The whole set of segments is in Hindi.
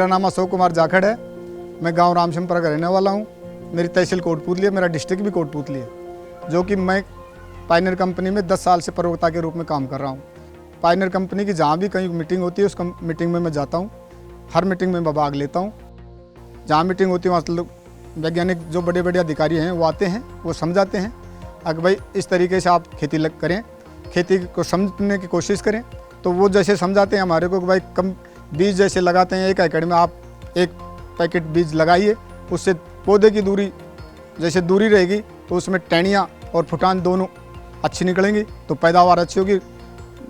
मेरा नाम अशोक कुमार जाखड़ है। मैं गांव रामशमपुरा का रहने वाला हूं। मेरी तहसील कोटपूतली है, मेरा डिस्ट्रिक्ट भी कोटपूतली है। जो कि मैं पायनियर कंपनी में 10 साल से प्रवक्ता के रूप में काम कर रहा हूं। पायनियर कंपनी की जहां भी कहीं मीटिंग होती है, उस मीटिंग में मैं जाता हूं। हर मीटिंग में मैं भाग लेता हूं। जहाँ मीटिंग होती है वहाँ वैज्ञानिक जो बड़े बड़े अधिकारी हैं वो आते हैं, वो समझाते हैं अगर भाई इस तरीके से आप खेती करें, खेती को समझने की कोशिश करें। तो वो जैसे समझाते हैं हमारे को कि भाई कम बीज जैसे लगाते हैं, 1 एकड़ में आप 1 पैकेट बीज लगाइए, उससे पौधे की दूरी जैसे दूरी रहेगी तो उसमें टहनियाँ और फुटान दोनों अच्छी निकलेंगी, तो पैदावार अच्छी होगी।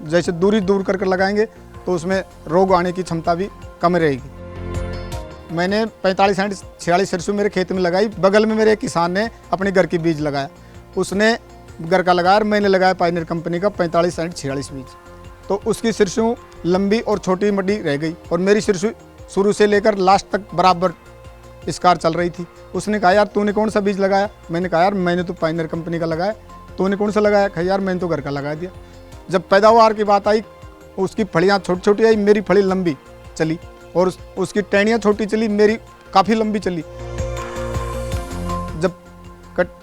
जैसे दूरी दूर कर लगाएंगे तो उसमें रोग आने की क्षमता भी कम रहेगी। मैंने 45-46 सरसों मेरे खेत में लगाई। बगल में मेरे एक किसान ने अपने घर की बीज लगाया, उसने घर का लगाया और मैंने लगाया पायनियर कंपनी का 45-46 बीज। तो उसकी सरसों लंबी और छोटी मड्डी रह गई और मेरी सरसों शुरू से लेकर लास्ट तक बराबर इसकार चल रही थी। उसने कहा यार तूने कौन सा बीज लगाया? मैंने कहा यार मैंने तो पायनियर कंपनी का लगाया। तूने कौन सा लगाया? कहा यार मैंने तो घर का लगा दिया। जब पैदावार की बात आई, उसकी फलियाँ छोटी छोटी आई, मेरी फली लंबी चली और उसकी टहनियाँ छोटी चली, मेरी काफ़ी लंबी चली। जब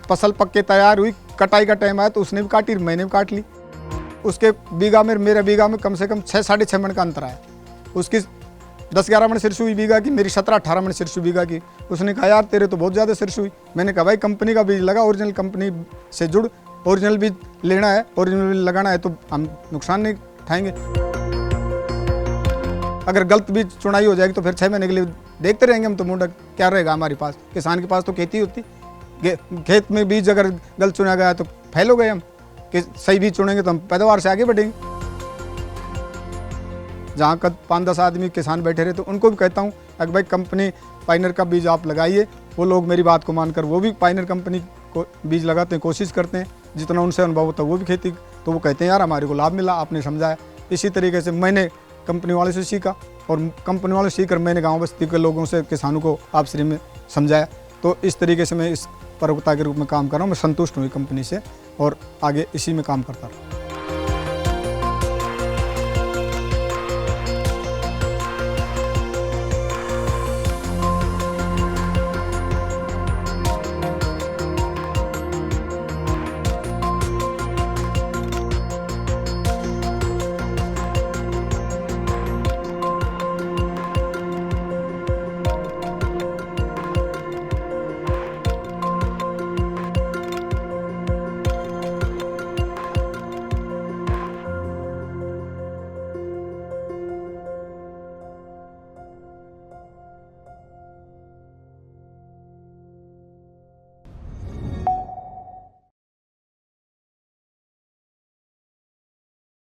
फसल पक के तैयार हुई, कटाई का टाइम आया तो उसने भी काटी, मैंने भी काट ली। उसके बीघा में मेरे बीघा में कम से कम 6-6.5 मन का अंतर आया। उसकी 10-11 मन सरसों हुई बीघा की, मेरी 17-18 मन सरसों बीघा की। उसने कहा यार तेरे तो बहुत ज़्यादा सरसों हुई। मैंने कहा भाई कंपनी का बीज लगा, ओरिजिनल कंपनी से जुड़, ओरिजिनल बीज लेना है, ओरिजिनल बीज लगाना है, तो हम नुकसान नहीं उठाएंगे। अगर गलत बीज चुनाई हो जाएगी तो फिर 6 महीने के लिए देखते रहेंगे हम, तो मुंडा क्या रहेगा हमारे पास। किसान के पास तो खेती होती, खेत में बीज अगर गलत चुना गया तो फेल हो गए हम, कि सही बीज चुनेंगे तो हम पैदावार से आगे बढ़ेंगे। जहाँ का 5-10 आदमी किसान बैठे रहे तो उनको भी कहता हूँ अगर भाई कंपनी पायनियर का बीज आप लगाइए। वो लोग मेरी बात को मानकर वो भी पायनियर कंपनी को बीज लगाते हैं, कोशिश करते हैं। जितना उनसे अनुभव होता है वो भी खेती, तो वो कहते हैं यार हमारे को लाभ मिला, आपने समझाया। इसी तरीके से मैंने कंपनी वाले से सीखा और कंपनी वाले सीखकर मैंने गाँव बस्ती के लोगों से, किसानों को आपसी में समझाया। तो इस तरीके से मैं इस प्रवक्ता के रूप में काम कर रहा हूँ। मैं संतुष्ट हूँ कंपनी से और आगे इसी में काम करता रहूँ।